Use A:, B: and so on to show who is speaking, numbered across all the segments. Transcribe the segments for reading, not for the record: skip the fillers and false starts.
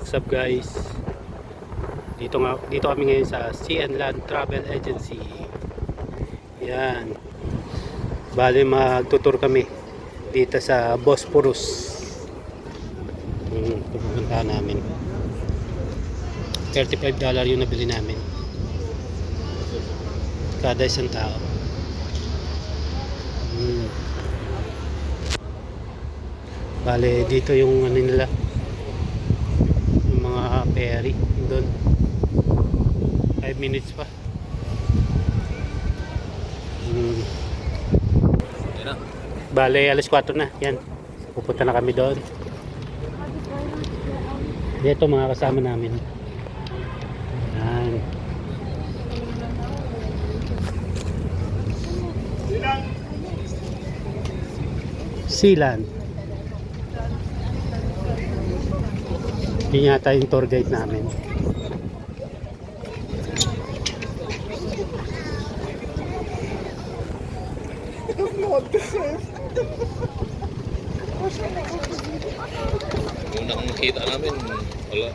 A: What's up guys? Dito kami ngayon sa CN Land Travel Agency. Yan. Bale magtutur kami dito sa Bosporus. Pupuntahan namin. $35 yung nabili namin. Kada isang tao. Bale dito yung ano nila, yung mga ferry doon. 5 minutes pa. Bale alas 4 na. Yan, pupunta na kami doon. Dito mga kasama namin. Yan. Sealand. Yun yata yung tour guide namin.
B: Yung nakikita namin, wala,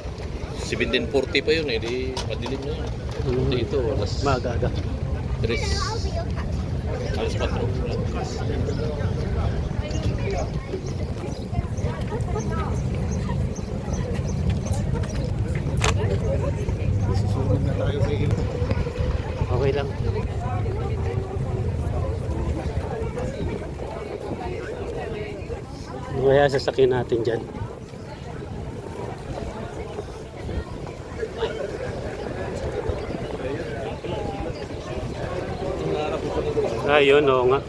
B: 1740 pa yun eh, di madilim na yun. Dito, alas
A: Maaga-aga.
B: 3, alas 4.
A: Okay lang. Kaya sasakyan natin dyan. Ayun, oo nga.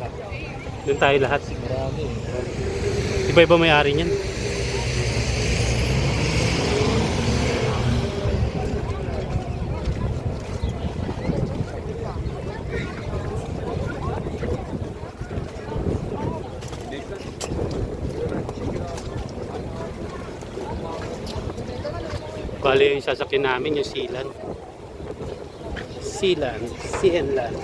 A: Doon tayo lahat. Iba-iba may-ari niyan. Bali yung sasakyan namin yung Sealand. CN Land.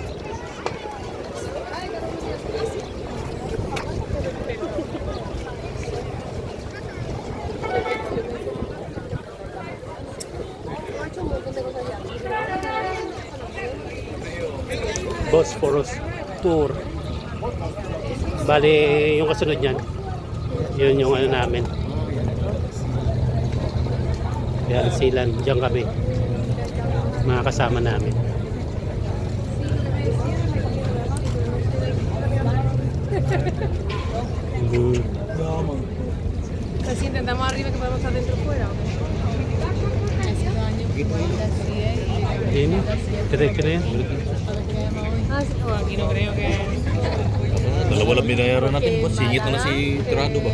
A: Bosporus Tour. Bali yung kasunod niyan, yun yung ano namin. Yan, Sealand. Diyan kami. Mga kasama namin.
C: Así intentamos arriba que podemos estar dentro fuera.
A: Ini, kira-kira.
C: Ah, sí, no, aquí no creo que.
B: Dalawa lang binayaran natin po, singit na si Tirado ba?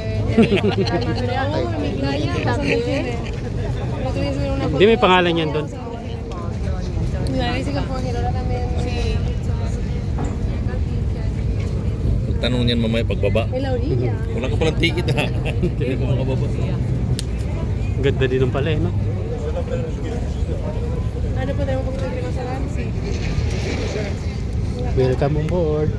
A: Hindi, may pangalan yan doon.
B: Tanong niyan mamaya pagbaba. Wala ka palang ticket ha. Hindi ka makababa.
A: Ganda din ng pala eh, no?
C: Ano po tayo magpapagpapagpapag sa Lansi?
A: Welcome on board.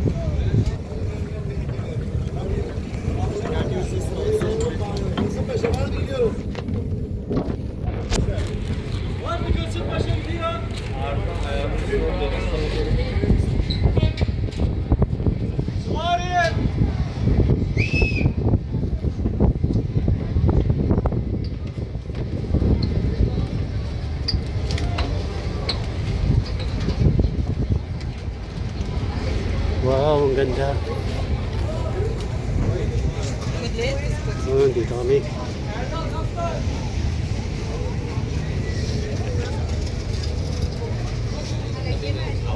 A: Wow, ang ganda. Oh, dito kami.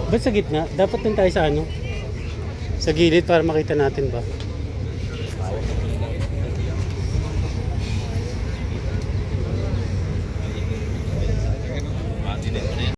A: Ba't sa gitna? Dapat din tayo sa ano? Sa gilid para makita natin ba?